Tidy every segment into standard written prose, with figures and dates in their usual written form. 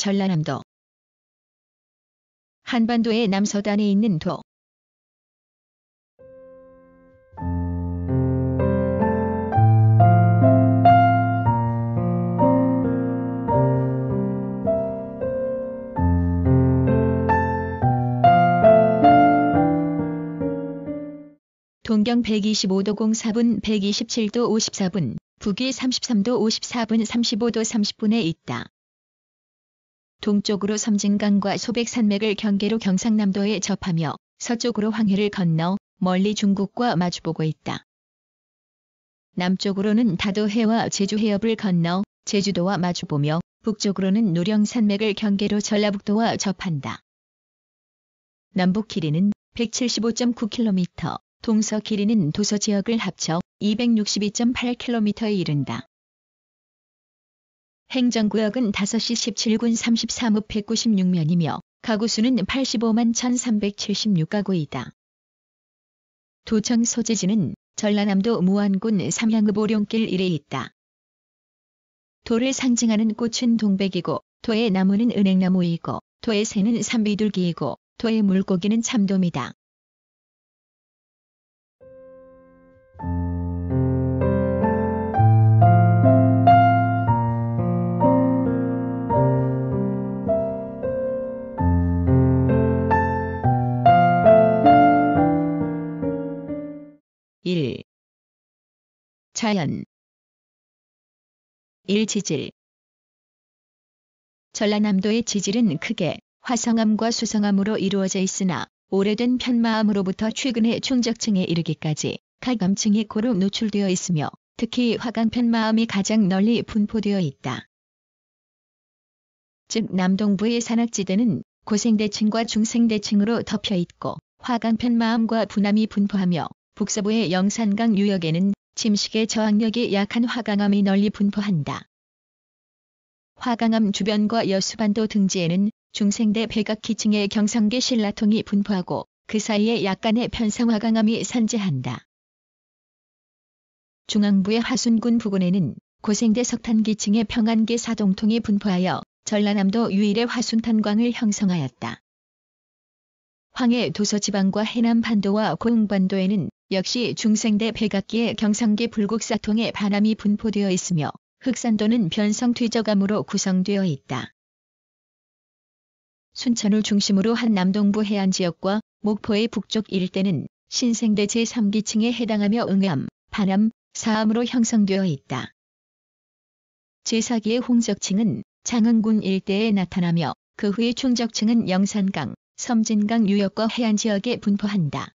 전라남도. 한반도의 남서단에 있는 도. 동경 125도 04분, 127도 54분, 북위 33도 54분, 35도 30분에 있다. 동쪽으로 섬진강과 소백산맥을 경계로 경상남도에 접하며 서쪽으로 황해를 건너 멀리 중국과 마주보고 있다. 남쪽으로는 다도해와 제주해협을 건너 제주도와 마주보며 북쪽으로는 노령산맥을 경계로 전라북도와 접한다. 남북 길이는 175.9km, 동서 길이는 도서 지역을 합쳐 262.8km에 이른다. 행정구역은 5시 17군 33읍 196면이며 가구수는 85만 1376가구이다. 도청 소재지는 전라남도 무안군 삼양읍 오룡길 1에 있다. 도를 상징하는 꽃은 동백이고 도의 나무는 은행나무이고 도의 새는 삼비둘기이고 도의 물고기는 참돔이다. 자연 1. 지질. 전라남도의 지질은 크게 화성암과 수성암으로 이루어져 있으나 오래된 편마암으로부터 최근의 충적층에 이르기까지 각 암층이 고루 노출되어 있으며 특히 화강편마암이 가장 널리 분포되어 있다. 즉 남동부의 산악지대는 고생대층과 중생대층으로 덮여 있고 화강편마암과 분암이 분포하며 북서부의 영산강 유역에는 침식의 저항력이 약한 화강암이 널리 분포한다. 화강암 주변과 여수반도 등지에는 중생대 백악기층의 경상계 신라통이 분포하고 그 사이에 약간의 편성화강암이 산재한다. 중앙부의 하순군 부근에는 고생대 석탄기층의 평안계 사동통이 분포하여 전라남도 유일의 화순탄광을 형성하였다. 황해 도서지방과 해남 반도와 고흥반도에는 역시 중생대 백악기의 경상계 불국사통의 반암이 분포되어 있으며 흑산도는 변성퇴적암으로 구성되어 있다. 순천을 중심으로 한 남동부 해안지역과 목포의 북쪽 일대는 신생대 제3기층에 해당하며 응암, 반암, 사암으로 형성되어 있다. 제4기의 홍적층은 장흥군 일대에 나타나며 그 후의 충적층은 영산강, 섬진강 유역과 해안지역에 분포한다.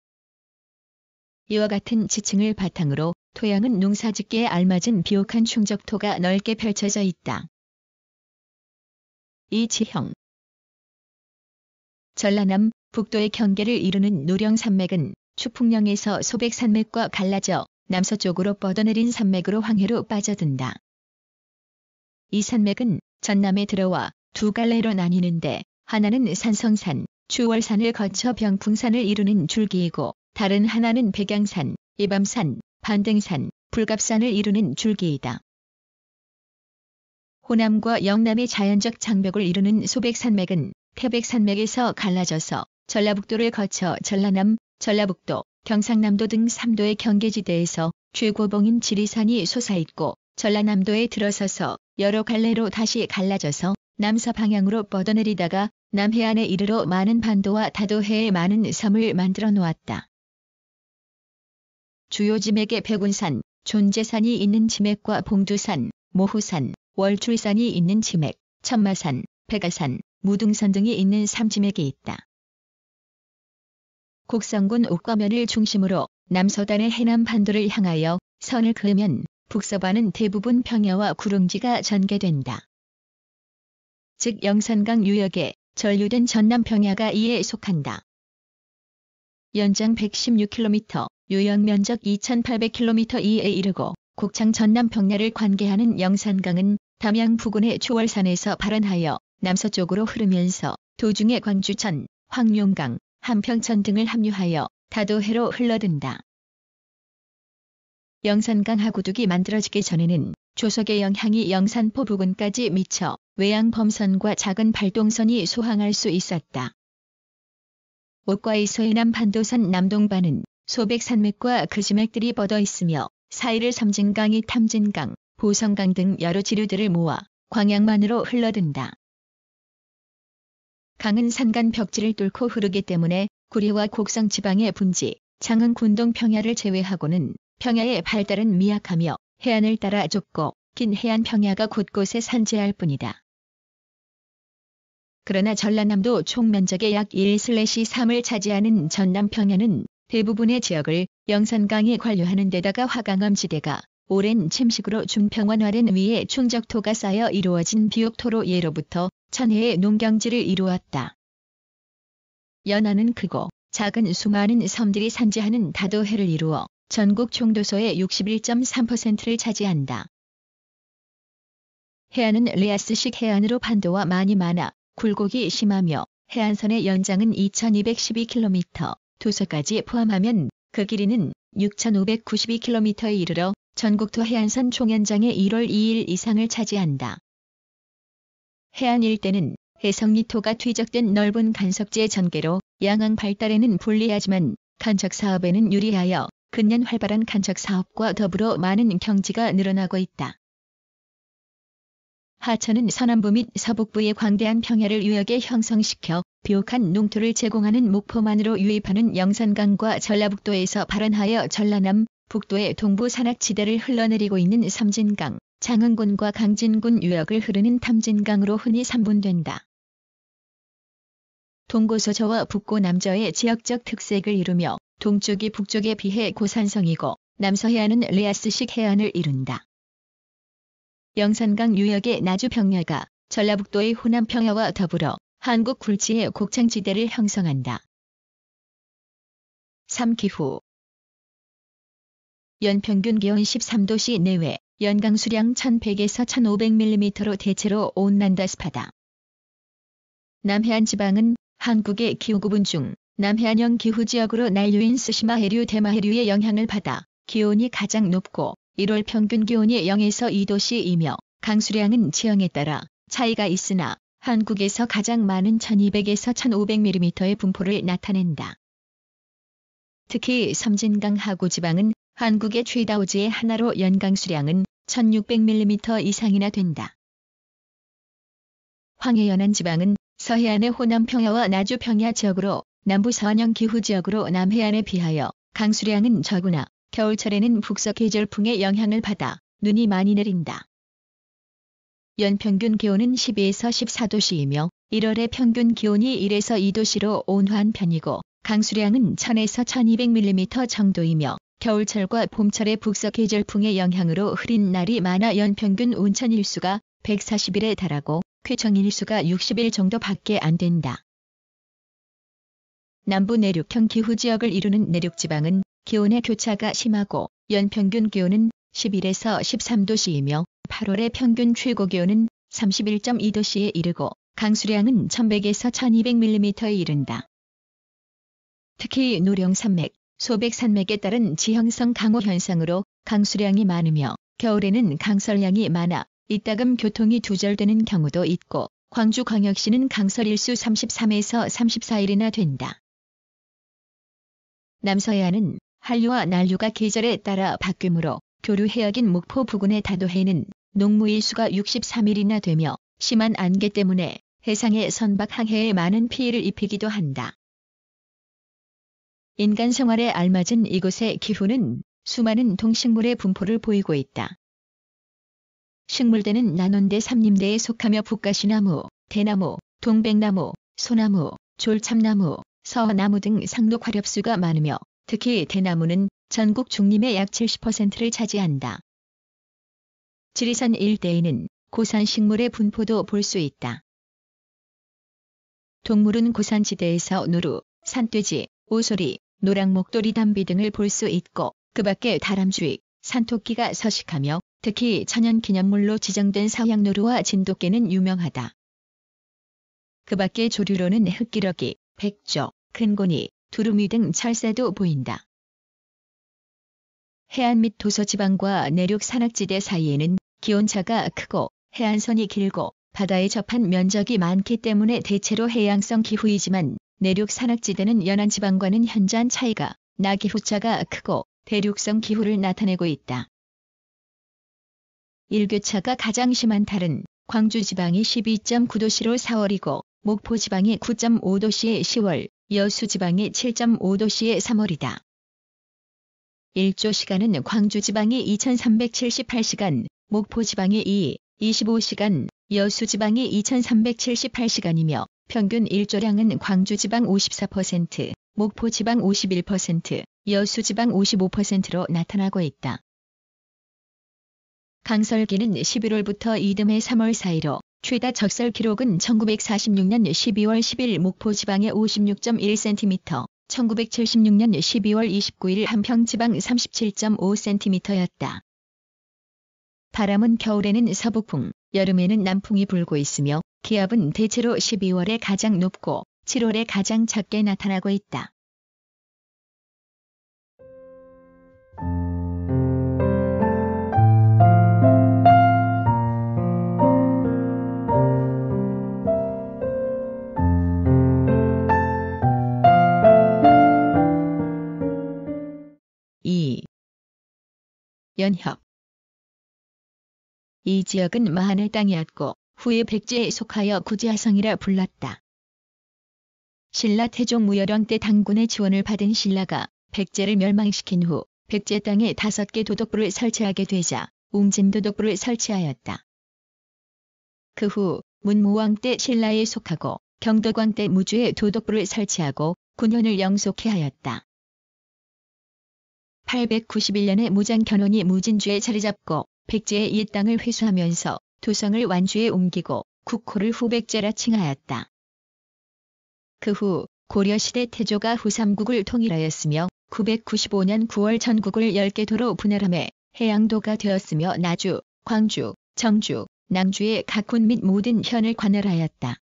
이와 같은 지층을 바탕으로 토양은 농사짓기에 알맞은 비옥한 충적토가 넓게 펼쳐져 있다. 이 지형. 전라남, 북도의 경계를 이루는 노령산맥은 추풍령에서 소백산맥과 갈라져 남서쪽으로 뻗어내린 산맥으로 황해로 빠져든다. 이 산맥은 전남에 들어와 두 갈래로 나뉘는데 하나는 산성산, 추월산을 거쳐 병풍산을 이루는 줄기이고 다른 하나는 백양산, 예밤산, 반등산, 불갑산을 이루는 줄기이다. 호남과 영남의 자연적 장벽을 이루는 소백산맥은 태백산맥에서 갈라져서 전라북도를 거쳐 전라남, 전라북도, 경상남도 등 3도의 경계지대에서 최고봉인 지리산이 솟아있고 전라남도에 들어서서 여러 갈래로 다시 갈라져서 남서 방향으로 뻗어내리다가 남해안에 이르러 많은 반도와 다도해에 많은 섬을 만들어 놓았다. 주요 지맥에 백운산, 존재산이 있는 지맥과 봉두산, 모후산, 월출산이 있는 지맥, 천마산, 백아산, 무등산 등이 있는 3지맥이 있다. 곡성군 옥거면을 중심으로 남서단의 해남 반도를 향하여 선을 그으면 북서반은 대부분 평야와 구릉지가 전개된다. 즉 영산강 유역에 전류된 전남평야가 이에 속한다. 연장 116km, 유역 면적 2800km 이에 이르고 곡창 전남평야를 관계하는 영산강은 담양 부근의 초월산에서 발원하여 남서쪽으로 흐르면서 도중에 광주천, 황룡강, 한평천 등을 합류하여 다도해로 흘러든다. 영산강 하구둑이 만들어지기 전에는 조석의 영향이 영산포 부근까지 미쳐 외양 범선과 작은 발동선이 소항할 수 있었다. 옥과의 서해남 반도선 남동반은 소백 산맥과 그지맥들이 뻗어 있으며 사이를 섬진강이 탐진강, 보성강 등 여러 지류들을 모아 광양만으로 흘러든다. 강은 산간 벽지를 뚫고 흐르기 때문에 구리와 곡성 지방의 분지, 장흥 군동 평야를 제외하고는 평야의 발달은 미약하며 해안을 따라 좁고 긴 해안 평야가 곳곳에 산재할 뿐이다. 그러나 전라남도 총 면적의 약 1/3을 차지하는 전남 평야는 대부분의 지역을 영산강이 관류하는 데다가 화강암 지대가 오랜 침식으로 준평원화된 위에 충적토가 쌓여 이루어진 비옥토로 예로부터 천혜의 농경지를 이루었다. 연안은 크고 작은 수많은 섬들이 산재하는 다도해를 이루어 전국 총도소의 61.3%를 차지한다. 해안은 리아스식 해안으로 반도와 많이 많아 굴곡이 심하며 해안선의 연장은 2212km, 도서까지 포함하면 그 길이는 6592km에 이르러 전국토 해안선 총연장의 1월 2일 이상을 차지한다. 해안 일대는 해성리토가 퇴적된 넓은 간석지의 전개로 양항 발달에는 불리하지만 간척 사업에는 유리하여 근년 활발한 간척 사업과 더불어 많은 경지가 늘어나고 있다. 하천은 서남부 및 서북부의 광대한 평야를 유역에 형성시켜 비옥한 농토를 제공하는 목포만으로 유입하는 영산강과 전라북도에서 발원하여 전라남, 북도의 동부 산악지대를 흘러내리고 있는 섬진강, 장흥군과 강진군 유역을 흐르는 탐진강으로 흔히 삼분된다. 동고서저와 북고남저의 지역적 특색을 이루며 동쪽이 북쪽에 비해 고산성이고 남서해안은 리아스식 해안을 이룬다. 영산강 유역의 나주평야가 전라북도의 호남평야와 더불어 한국 굴지의 곡창지대를 형성한다. 3기후 연평균 기온 13도씨 내외, 연강 수량 1100에서 1500mm로 대체로 온난다 습하다. 남해안 지방은 한국의 기후구분 중 남해안형 기후지역으로 난류인 스시마 해류 대마해류의 영향을 받아 기온이 가장 높고 1월 평균 기온이 0에서 2도씨이며 강수량은 지형에 따라 차이가 있으나 한국에서 가장 많은 1200에서 1500mm의 분포를 나타낸다. 특히 섬진강 하구 지방은 한국의 최다우지의 하나로 연강 수량은 1600mm 이상이나 된다. 황해연안 지방은 서해안의 호남평야와 나주평야 지역으로 남부 서안형 기후지역으로 남해안에 비하여 강수량은 적으나 겨울철에는 북서계절풍의 영향을 받아 눈이 많이 내린다. 연평균 기온은 12에서 14도씨이며 1월의 평균 기온이 1에서 2도씨로 온화한 편이고 강수량은 1000에서 1200mm 정도이며 겨울철과 봄철의 북서계절풍의 영향으로 흐린 날이 많아 연평균 온천 일수가 140일에 달하고 쾌청 일수가 60일 정도밖에 안 된다. 남부 내륙형 기후지역을 이루는 내륙지방은 기온의 교차가 심하고 연평균 기온은 11에서 13도씨이며 8월의 평균 최고기온은 31.2도씨에 이르고 강수량은 1100에서 1200mm에 이른다. 특히 노령산맥, 소백산맥에 따른 지형성 강우 현상으로 강수량이 많으며 겨울에는 강설량이 많아 이따금 교통이 두절되는 경우도 있고 광주광역시는 강설일수 33에서 34일이나 된다. 남서해안은 한류와 난류가 계절에 따라 바뀌므로 교류 해역인 목포 부근의 다도해는 농무일수가 63일이나 되며 심한 안개 때문에 해상의 선박 항해에 많은 피해를 입히기도 한다. 인간 생활에 알맞은 이곳의 기후는 수많은 동식물의 분포를 보이고 있다. 식물대는 나논대 삼림대에 속하며 북가시나무, 대나무, 동백나무, 소나무, 졸참나무, 서나무 등 상록 화렵수가 많으며 특히 대나무는 전국 중림의 약 70%를 차지한다. 지리산 일대에는 고산식물의 분포도 볼 수 있다. 동물은 고산지대에서 노루, 산돼지, 오소리, 노랑목도리 담비 등을 볼 수 있고 그 밖에 다람쥐, 산토끼가 서식하며 특히 천연기념물로 지정된 서양노루와 진돗개는 유명하다. 그 밖에 조류로는 흑기러기, 백조, 근고니, 두루미 등 철새도 보인다. 해안 및 도서지방과 내륙 산악지대 사이에는 기온차가 크고 해안선이 길고 바다에 접한 면적이 많기 때문에 대체로 해양성 기후이지만 내륙 산악지대는 연안 지방과는 현저한 차이가 나 기후차가 크고 대륙성 기후를 나타내고 있다. 일교차가 가장 심한 달은 광주 지방이 12.9도씨로 4월이고 목포 지방이 9.5도씨의 10월, 여수 지방이 7.5도씨의 3월이다. 일조 시간은 광주 지방이 2378시간, 목포 지방이 25시간, 여수 지방이 2378시간이며 평균 일조량은 광주 지방 54%, 목포 지방 51%, 여수 지방 55%로 나타나고 있다. 강설기는 11월부터 이듬해 3월 사이로 최다 적설 기록은 1946년 12월 10일 목포 지방에 56.1cm, 1976년 12월 29일 한평 지방 37.5cm였다. 바람은 겨울에는 서북풍, 여름에는 남풍이 불고 있으며 기압은 대체로 12월에 가장 높고 7월에 가장 작게 나타나고 있다. 연협. 이 지역은 마하의 땅이었고 후에 백제에 속하여 구지하성이라 불렀다. 신라 태종 무열왕 때 당군의 지원을 받은 신라가 백제를 멸망시킨 후 백제 땅에 5개 도독부를 설치하게 되자 웅진도독부를 설치하였다. 그 후 문무왕 때 신라에 속하고 경덕왕 때 무주에 도독부를 설치하고 9년을 영속해 하였다. 891년에 무장견원이 무진주에 자리잡고 백제의 이 땅을 회수하면서 도성을 완주에 옮기고 국호를 후백제라 칭하였다. 그 후 고려시대 태조가 후삼국을 통일하였으며 995년 9월 전국을 10개 도로 분할함에 해양도가 되었으며 나주, 광주, 정주, 낭주의 각 군 및 모든 현을 관할하였다.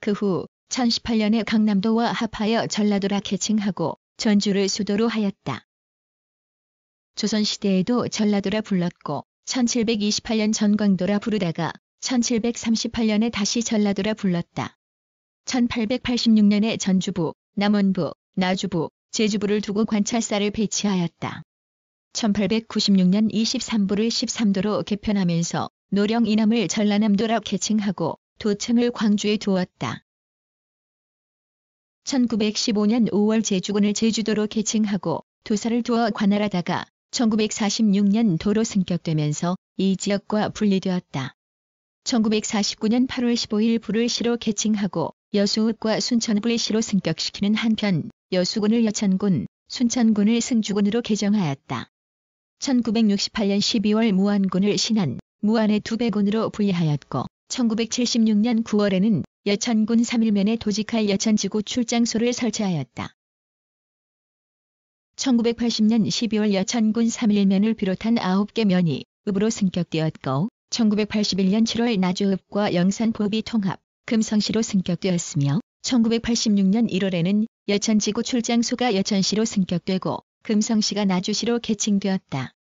그 후 1018년에 강남도와 합하여 전라도라 개칭하고 전주를 수도로 하였다. 조선시대에도 전라도라 불렀고 1728년 전광도라 부르다가 1738년에 다시 전라도라 불렀다. 1886년에 전주부, 남원부, 나주부, 제주부를 두고 관찰사를 배치하였다. 1896년 23부를 13도로 개편하면서 노령 이남을 전라남도라 개칭하고 도청을 광주에 두었다. 1915년 5월 제주군을 제주도로 개칭하고 도사를 두어 관할하다가 1946년 도로 승격되면서 이 지역과 분리되었다. 1949년 8월 15일 부를 시로 개칭하고 여수읍과 순천읍을 시로 승격시키는 한편 여수군을 여천군, 순천군을 승주군으로 개정하였다. 1968년 12월 무안군을 신안, 무안의 2배군으로 분리하였고 1976년 9월에는 여천군 3일면에 도직할 여천지구 출장소를 설치하였다. 1980년 12월 여천군 3일면을 비롯한 9개 면이 읍으로 승격되었고 1981년 7월 나주읍과 영산포읍이 통합, 금성시로 승격되었으며 1986년 1월에는 여천지구 출장소가 여천시로 승격되고 금성시가 나주시로 개칭되었다.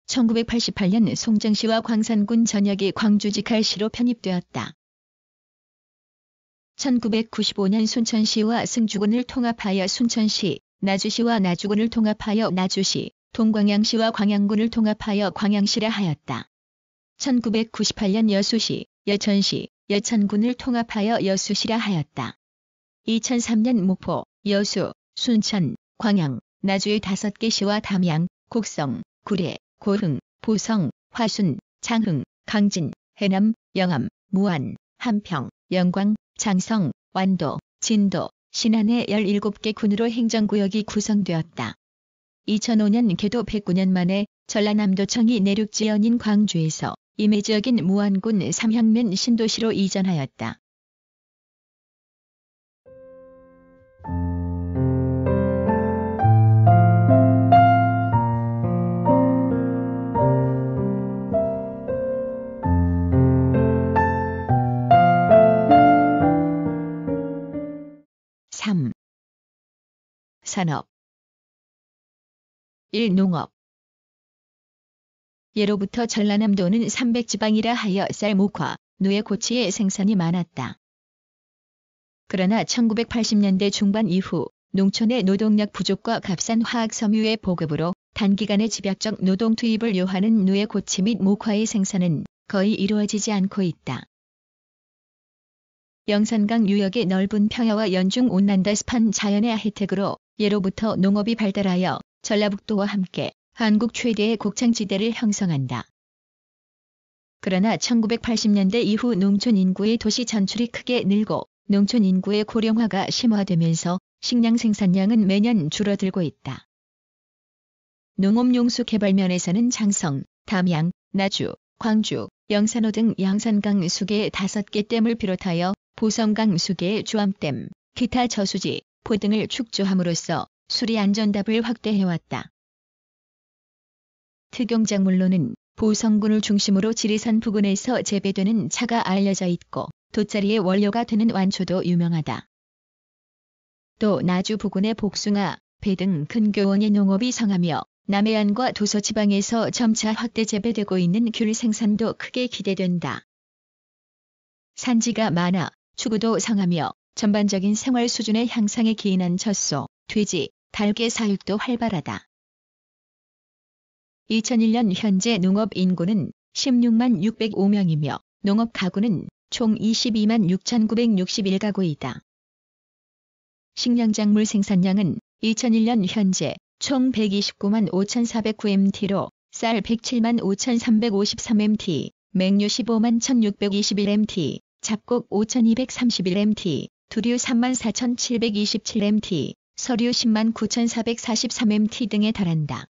1988년 송정시와 광산군 전역이 광주직할시로 편입되었다. 1995년 순천시와 승주군을 통합하여 순천시, 나주시와 나주군을 통합하여 나주시, 동광양시와 광양군을 통합하여 광양시라 하였다. 1998년 여수시, 여천시, 여천군을 통합하여 여수시라 하였다. 2003년 목포, 여수, 순천, 광양, 나주의 5개 시와 담양, 곡성, 구례, 고흥, 보성, 화순, 장흥, 강진, 해남, 영암, 무안, 함평, 영광, 장성, 완도, 진도, 신안의 17개 군으로 행정구역이 구성되었다. 2005년 개도 109년 만에 전라남도청이 내륙지연인 광주에서 임해지역인 무안군 삼형면 신도시로 이전하였다. 산업 1. 농업 예로부터 전라남도는 삼백지방이라 하여 쌀, 목화, 누에 고치의 생산이 많았다. 그러나 1980년대 중반 이후 농촌의 노동력 부족과 값싼 화학 섬유의 보급으로 단기간에 집약적 노동 투입을 요하는 누에 고치 및 목화의 생산은 거의 이루어지지 않고 있다. 영산강 유역의 넓은 평야와 연중 온난도 습한 자연의 혜택으로 예로부터 농업이 발달하여 전라북도와 함께 한국 최대의 곡창지대를 형성한다. 그러나 1980년대 이후 농촌 인구의 도시 전출이 크게 늘고 농촌 인구의 고령화가 심화되면서 식량 생산량은 매년 줄어들고 있다. 농업용수 개발 면에서는 장성, 담양, 나주, 광주, 영산호 등 양산강 수계의 5개 댐을 비롯하여 보성강 수계의 주암댐, 기타 저수지, 포 등을 축조함으로써 수리 안전답을 확대해왔다. 특용작물로는 보성군을 중심으로 지리산 부근에서 재배되는 차가 알려져 있고 돗자리의 원료가 되는 완초도 유명하다. 또 나주 부근의 복숭아, 배 등 근교원의 농업이 성하며 남해안과 도서 지방에서 점차 확대 재배되고 있는 귤 생산도 크게 기대된다. 산지가 많아 추구도 성하며 전반적인 생활 수준의 향상에 기인한 젖소, 돼지, 닭의 사육도 활발하다. 2001년 현재 농업 인구는 16만 605명이며 농업 가구는 총 22만 6,961가구이다. 식량작물 생산량은 2001년 현재 총 129만 5,409mt로 쌀 107만 5,353mt, 맹류 15만 1,621mt, 잡곡 5,231mt, 두류 3만 4,727mt, 서류 10만 9,443mt 등에 달한다.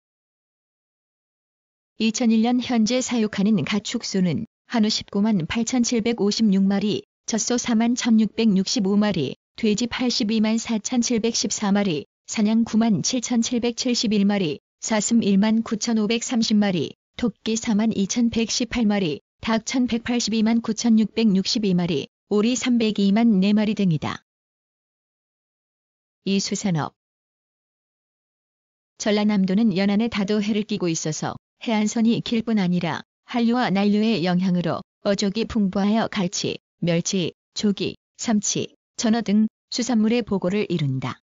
2001년 현재 사육하는 가축수는 한우 19만 8,756마리, 젖소 4만 1,665마리, 돼지 82만 4,714마리, 사냥 9만 7,771마리, 사슴 1만 9,530마리, 토끼 4만 2,118마리, 닭 1,182만 9,662마리, 오리 302만 4마리 등이다. 이수산업. 전라남도는 연안에 다도해를 끼고 있어서 해안선이 길 뿐 아니라 한류와 난류의 영향으로 어족이 풍부하여 갈치, 멸치, 조기, 삼치, 전어 등 수산물의 보고를 이룬다.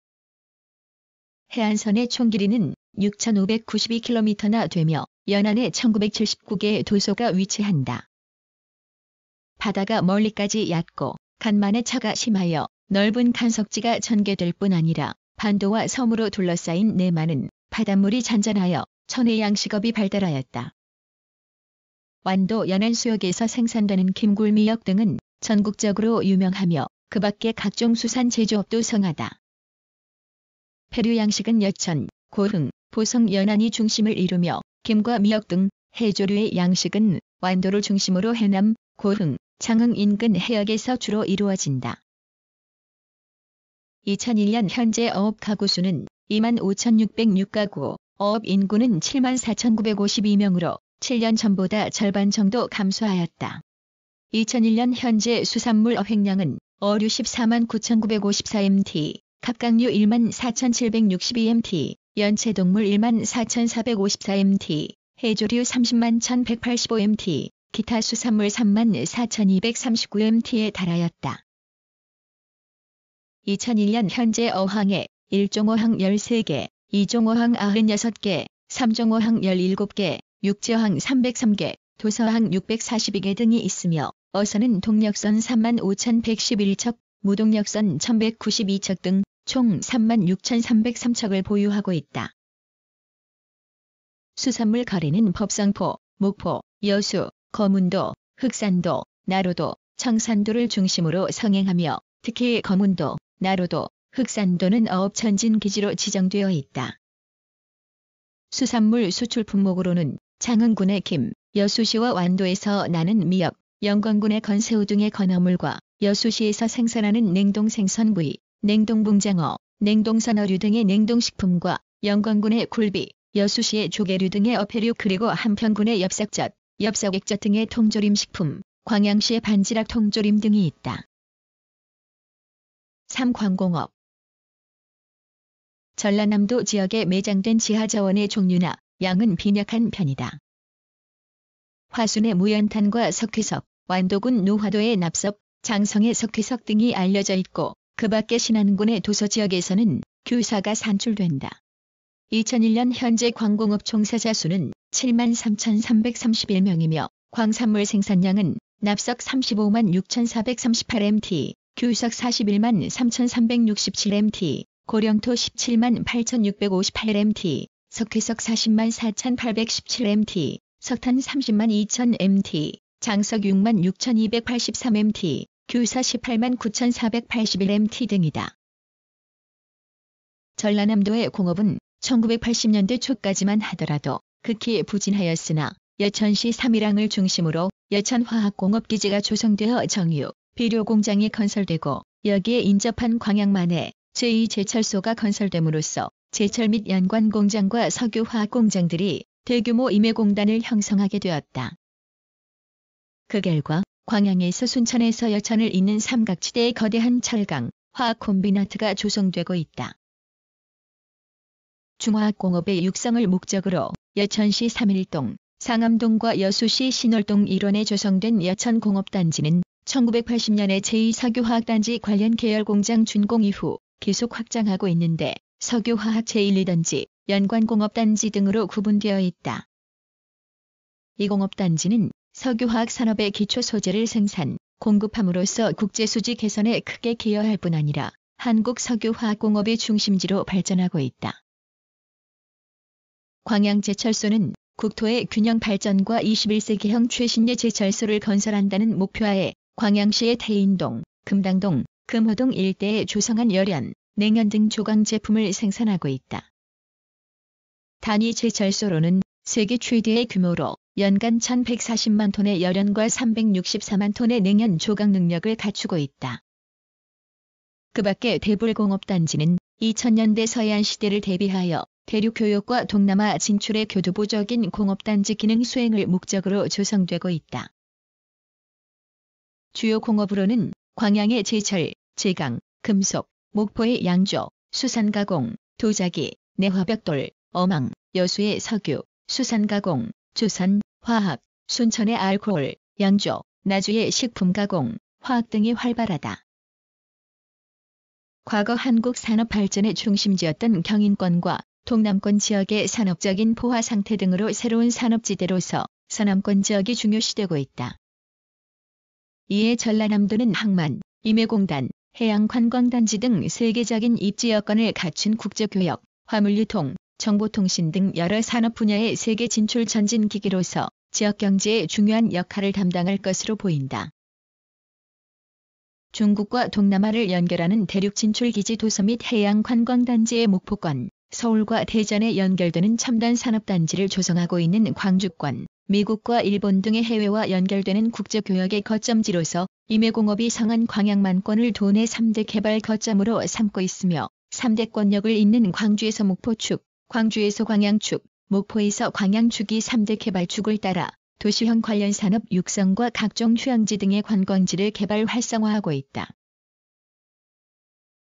해안선의 총 길이는 6,592km나 되며 연안에 1979개의 도소가 위치한다. 바다가 멀리까지 얕고 간만에 차가 심하여 넓은 간석지가 전개될 뿐 아니라 반도와 섬으로 둘러싸인 내만은 바닷물이 잔잔하여 천혜 양식업이 발달하였다. 완도 연안 수역에서 생산되는 김굴 미역 등은 전국적으로 유명하며 그 밖에 각종 수산 제조업도 성하다. 폐류 양식은 여천, 고흥, 보성 연안이 중심을 이루며 김과 미역 등 해조류의 양식은 완도를 중심으로 해남, 고흥, 장흥 인근 해역에서 주로 이루어진다. 2001년 현재 어업 가구 수는 2만 5,606가구, 어업 인구는 7만 4,952명으로 7년 전보다 절반 정도 감소하였다. 2001년 현재 수산물 어획량은 어류 14만 9,954mt, 갑각류 1만 4,762mt, 연체동물 1만 4,454mt, 해조류 30만 1,185mt, 기타 수산물 3만 4,239mt에 달하였다. 2001년 현재 어항에 1종어항 13개, 2종어항 96개, 3종어항 17개, 육지어항 303개, 도서항 642개 등이 있으며 어선은 동력선 3만 5,111척, 무동력선 1,192척 등 총 3만 6,303척을 보유하고 있다. 수산물 거래는 법성포, 목포, 여수, 거문도, 흑산도, 나로도, 청산도를 중심으로 성행하며 특히 거문도, 나로도, 흑산도는 어업 전진 기지로 지정되어 있다. 수산물 수출 품목으로는 장흥군의 김, 여수시와 완도에서 나는 미역, 영광군의 건새우 등의 건어물과 여수시에서 생산하는 냉동생선 부위, 냉동붕장어, 냉동선어류 등의 냉동식품과 영광군의 굴비, 여수시의 조개류 등의 어패류 그리고 한평군의 엽석젓, 엽석액젓 등의 통조림식품, 광양시의 반지락 통조림 등이 있다. 3. 관공업. 전라남도 지역에 매장된 지하자원의 종류나 양은 빈약한 편이다. 화순의 무연탄과 석회석, 완도군 노화도의 납석, 장성의 석회석 등이 알려져 있고 그 밖에 신안군의 도서 지역에서는 규사가 산출된다. 2001년 현재 광공업 종사자 수는 73,331명이며 광산물 생산량은 납석 35만 6,438mt, 규석 41만 3,367mt, 고령토 17만 8,658mt, 석회석 40만 4,817mt, 석탄 30만 2,000mt, 장석 6만 6,283mt, 규사 18만 9,481mt 등이다. 전라남도의 공업은 1980년대 초까지만 하더라도 극히 부진하였으나 여천시 삼일항을 중심으로 여천화학공업기지가 조성되어 정유, 비료공장이 건설되고 여기에 인접한 광양만에 제2제철소가 건설됨으로써 제철 및 연관공장과 석유화학공장들이 대규모 임해공단을 형성하게 되었다. 그 결과 광양에서 순천에서 여천을 잇는 삼각지대의 거대한 철강, 화학콤비나트가 조성되고 있다. 중화학공업의 육성을 목적으로 여천시 삼일동, 상암동과 여수시 신월동 일원에 조성된 여천공업단지는 1980년에 제2석유화학단지 관련 계열공장 준공 이후 계속 확장하고 있는데 석유화학 제1, 2단지, 연관공업단지 등으로 구분되어 있다. 이 공업단지는 석유화학 산업의 기초 소재를 생산, 공급함으로써 국제수지 개선에 크게 기여할 뿐 아니라 한국 석유화학공업의 중심지로 발전하고 있다. 광양제철소는 국토의 균형 발전과 21세기형 최신의 제철소를 건설한다는 목표하에 광양시의 태인동, 금당동, 금호동 일대에 조성한 열연, 냉연 등 조강 제품을 생산하고 있다. 단위 제철소로는 세계 최대의 규모로 연간 1,140만 톤의 열연과 364만 톤의 냉연 조각 능력을 갖추고 있다. 그 밖에 대불공업단지는 2000년대 서해안 시대를 대비하여 대륙 교역과 동남아 진출의 교두보적인 공업단지 기능 수행을 목적으로 조성되고 있다. 주요 공업으로는 광양의 제철, 제강, 금속, 목포의 양조, 수산가공, 도자기, 내화벽돌, 어망, 여수의 석유, 수산가공, 조선, 화학, 순천의 알코올, 양조, 나주의 식품가공, 화학 등이 활발하다. 과거 한국 산업 발전의 중심지였던 경인권과 동남권 지역의 산업적인 포화 상태 등으로 새로운 산업지대로서 서남권 지역이 중요시되고 있다. 이에 전라남도는 항만, 임해공단, 해양관광단지 등 세계적인 입지 여건을 갖춘 국제교역, 화물유통, 정보통신 등 여러 산업 분야의 세계 진출 전진 기기로서 지역 경제에 중요한 역할을 담당할 것으로 보인다. 중국과 동남아를 연결하는 대륙 진출 기지 도서 및 해양 관광단지의 목포권, 서울과 대전에 연결되는 첨단 산업단지를 조성하고 있는 광주권, 미국과 일본 등의 해외와 연결되는 국제교역의 거점지로서 임해공업이 성한 광양만권을 도내 3대 개발 거점으로 삼고 있으며 3대권역을 잇는 광주에서 목포축, 광주에서 광양축, 목포에서 광양축이 3대 개발축을 따라 도시형 관련 산업 육성과 각종 휴양지 등의 관광지를 개발 활성화하고 있다.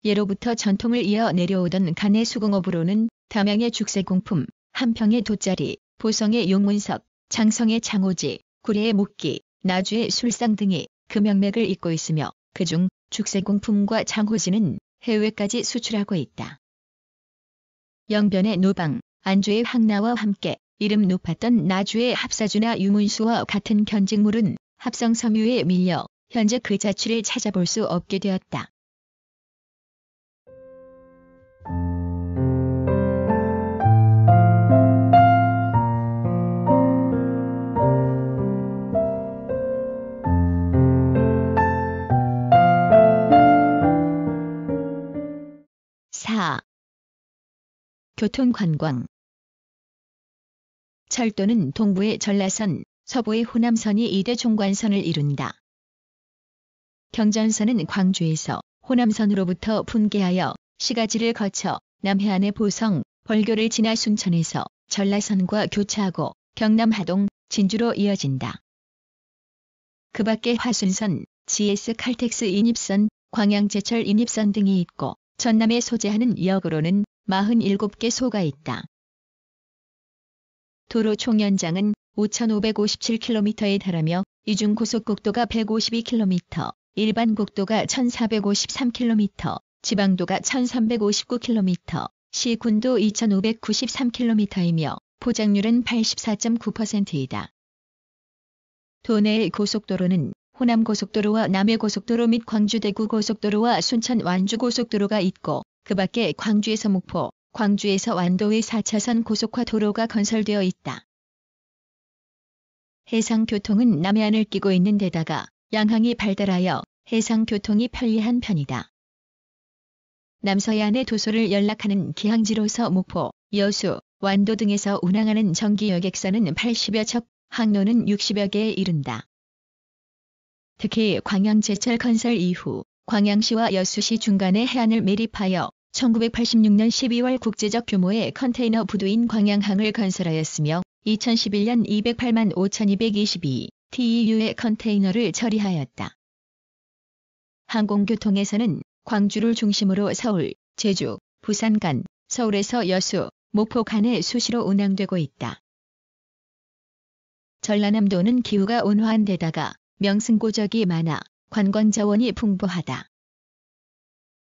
예로부터 전통을 이어 내려오던 간의 수공업으로는 담양의 죽쇠공품, 한평의 돗자리, 보성의 용문석, 장성의 장호지, 구례의 목기, 나주의 술상 등이 그 명맥을 잇고 있으며 그중 죽쇠공품과 장호지는 해외까지 수출하고 있다. 영변의 노방, 안주의 황나와 함께 이름 높았던 나주의 합사주나 유문수와 같은 견직물은 합성 섬유에 밀려 현재 그 자취를 찾아볼 수 없게 되었다. 교통관광. 철도는 동부의 전라선, 서부의 호남선이 2대 종관선을 이룬다. 경전선은 광주에서 호남선으로부터 분계하여 시가지를 거쳐 남해안의 보성, 벌교를 지나 순천에서 전라선과 교차하고 경남 하동, 진주로 이어진다. 그 밖에 화순선, GS 칼텍스 인입선, 광양제철 인입선 등이 있고 전남에 소재하는 역으로는 47개 소가 있다. 도로 총연장은 5,557km에 달하며 이 중 고속국도가 152km, 일반 국도가 1,453km, 지방도가 1,359km, 시군도 2,593km이며 포장률은 84.9%이다. 도내의 고속도로는 호남고속도로와 남해고속도로 및 광주대구고속도로와 순천 완주고속도로가 있고 그 밖에 광주에서 목포, 광주에서 완도의 4차선 고속화 도로가 건설되어 있다. 해상교통은 남해안을 끼고 있는 데다가 양항이 발달하여 해상교통이 편리한 편이다. 남서해안의 도소를 연락하는 기항지로서 목포, 여수, 완도 등에서 운항하는 정기 여객선은 80여 척, 항로는 60여 개에 이른다. 특히 광양제철 건설 이후 광양시와 여수시 중간에 해안을 매립하여 1986년 12월 국제적 규모의 컨테이너 부두인 광양항을 건설하였으며 2011년 208만 5,222 TEU의 컨테이너를 처리하였다. 항공교통에서는 광주를 중심으로 서울, 제주, 부산 간, 서울에서 여수, 목포 간에 수시로 운항되고 있다. 전라남도는 기후가 온화한 데다가 명승고적이 많아 관광자원이 풍부하다.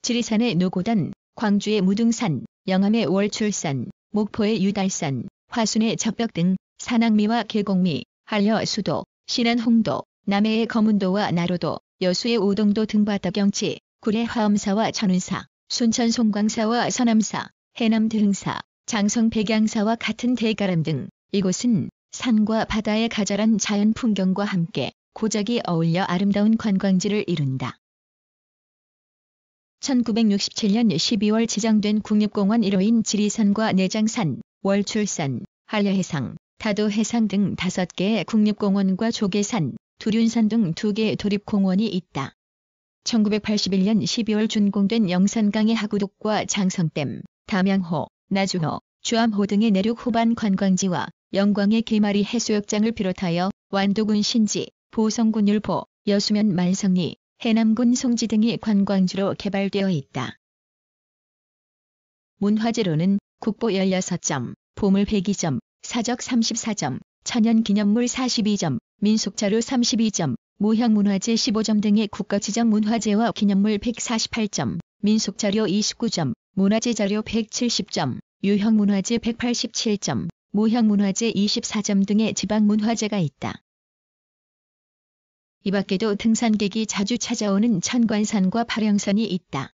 지리산의 노고단, 광주의 무등산, 영암의 월출산, 목포의 유달산, 화순의 적벽 등 산악미와 계곡미, 한려 수도, 신안 홍도, 남해의 거문도와 나로도, 여수의 오동도 등 바다경치, 구례 화엄사와 천운사, 순천 송광사와 서남사, 해남 드흥사, 장성 백양사와 같은 대가람 등 이곳은 산과 바다의 가절한 자연 풍경과 함께 고작이 어울려 아름다운 관광지를 이룬다. 1967년 12월 지정된 국립공원 1호인 지리산과 내장산, 월출산, 한려해상, 다도해상 등 5개의 국립공원과 조계산, 두륜산 등 2개의 도립공원이 있다. 1981년 12월 준공된 영산강의 하구둑과 장성댐, 담양호, 나주호, 주암호 등의 내륙 호반 관광지와 영광의 개마리 해수욕장을 비롯하여 완도군 신지, 보성군 율포, 여수면 만성리, 해남군 송지 등이 관광지로 개발되어 있다. 문화재로는 국보 16점, 보물 102점, 사적 34점, 천연기념물 42점, 민속자료 32점, 모형문화재 15점 등의 국가지정 문화재와 기념물 148점, 민속자료 29점, 문화재자료 170점, 유형문화재 187점, 모형문화재 24점 등의 지방문화재가 있다. 이 밖에도 등산객이 자주 찾아오는 천관산과 발영선이 있다.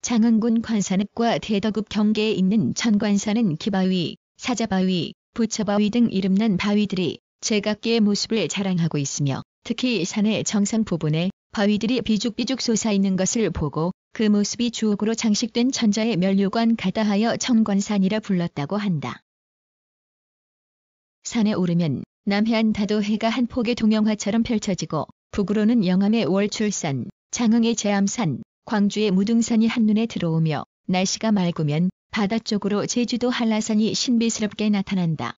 장흥군 관산읍과 대덕읍 경계에 있는 천관산은 기바위, 사자바위, 부처바위 등 이름난 바위들이 제각기의 모습을 자랑하고 있으며 특히 산의 정상 부분에 바위들이 비죽비죽 솟아있는 것을 보고 그 모습이 주옥으로 장식된 천자의 면류관 같다 하여 천관산이라 불렀다고 한다. 산에 오르면 남해안 다도해가 한 폭의 동영화처럼 펼쳐지고 북으로는 영암의 월출산, 장흥의 제암산, 광주의 무등산이 한눈에 들어오며 날씨가 맑으면 바다 쪽으로 제주도 한라산이 신비스럽게 나타난다.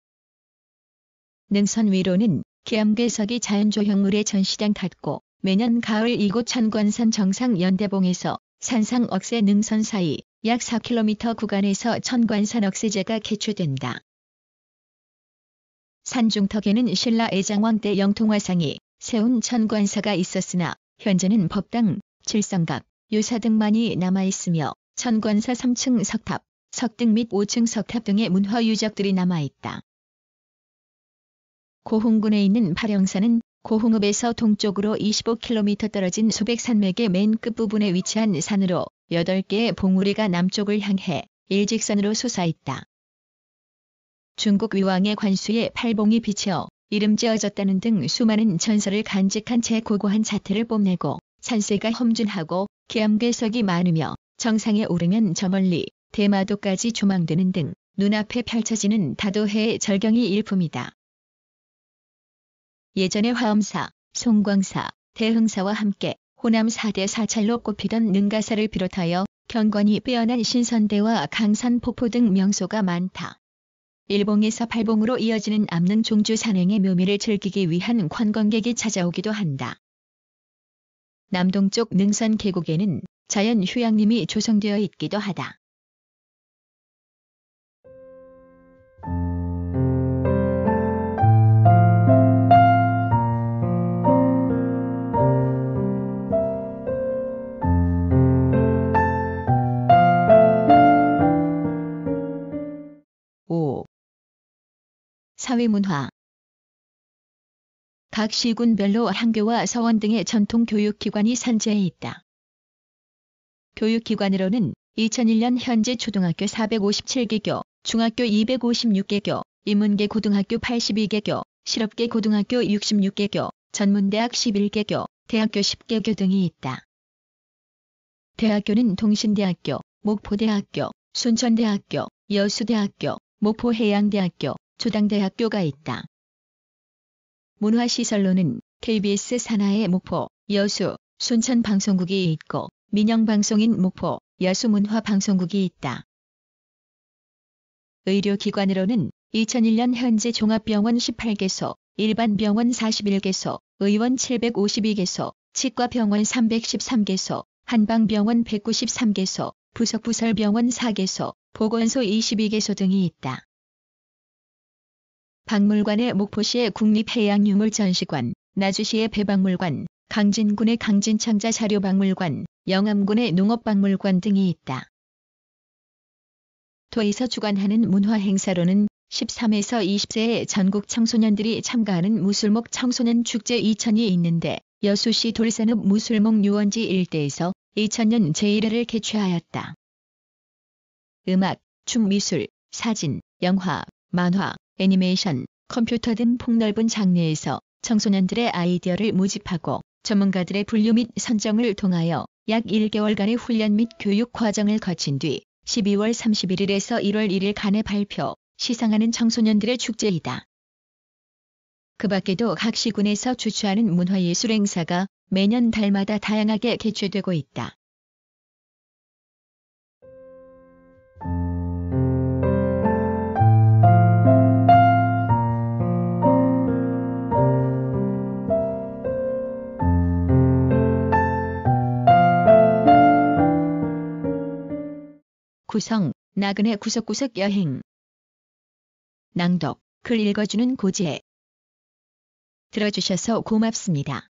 능선 위로는 계암괴석이 자연조형물의 전시장 같고 매년 가을 이곳 천관산 정상 연대봉에서 산상 억새 능선 사이 약 4km 구간에서 천관산 억새제가 개최된다. 산중턱에는 신라 애장왕 때 영통화상이 세운 천관사가 있었으나 현재는 법당, 칠성각, 유사 등만이 남아있으며 천관사 3층 석탑, 석등 및 5층 석탑 등의 문화 유적들이 남아있다. 고흥군에 있는 발영산은 고흥읍에서 동쪽으로 25km 떨어진 소백산맥의 맨 끝부분에 위치한 산으로 8개의 봉우리가 남쪽을 향해 일직선으로 솟아있다. 중국 위왕의 관수에 팔봉이 비치어 이름 지어졌다는 등 수많은 전설을 간직한 채 고고한 자태를 뽐내고 산세가 험준하고 계암괴석이 많으며 정상에 오르면 저 멀리 대마도까지 조망되는 등 눈앞에 펼쳐지는 다도해의 절경이 일품이다. 예전에 화엄사, 송광사, 대흥사와 함께 호남 4대 사찰로 꼽히던 능가사를 비롯하여 경관이 빼어난 신선대와 강산폭포 등 명소가 많다. 일봉에서 팔봉으로 이어지는 암릉 종주 산행의 묘미를 즐기기 위한 관광객이 찾아오기도 한다. 남동쪽 능선 계곡에는 자연 휴양림이 조성되어 있기도 하다. 사회문화. 각 시군별로 학교와 서원 등의 전통 교육기관이 산재해 있다. 교육기관으로는 2001년 현재 초등학교 457개교, 중학교 256개교, 인문계 고등학교 82개교, 실업계 고등학교 66개교, 전문대학 11개교, 대학교 10개교 등이 있다. 대학교는 동신대학교, 목포대학교, 순천대학교, 여수대학교, 목포해양대학교, 조당대학교가 있다. 문화시설로는 KBS 산하의 목포, 여수, 순천 방송국이 있고 민영방송인 목포, 여수 문화방송국이 있다. 의료기관으로는 2001년 현재 종합병원 18개소, 일반병원 41개소, 의원 752개소, 치과병원 313개소, 한방병원 193개소, 부석부설병원 4개소, 보건소 22개소 등이 있다. 박물관의 목포시의 국립해양유물전시관, 나주시의 배박물관, 강진군의 강진창자자료박물관, 영암군의 농업박물관 등이 있다. 도에서 주관하는 문화행사로는 13에서 20세의 전국 청소년들이 참가하는 무술목 청소년 축제 2000이 있는데 여수시 돌산읍 무술목 유원지 일대에서 2000년 제1회를 개최하였다. 음악, 춤, 미술, 사진, 영화, 만화, 애니메이션, 컴퓨터 등 폭넓은 장르에서 청소년들의 아이디어를 모집하고 전문가들의 분류 및 선정을 통하여 약 1개월간의 훈련 및 교육 과정을 거친 뒤 12월 31일에서 1월 1일간의 발표, 시상하는 청소년들의 축제이다. 그 밖에도 각 시군에서 주최하는 문화예술 행사가 매년 달마다 다양하게 개최되고 있다. 구성, 나그네 구석구석 여행. 낭독, 글 읽어주는 고지혜. 들어주셔서 고맙습니다.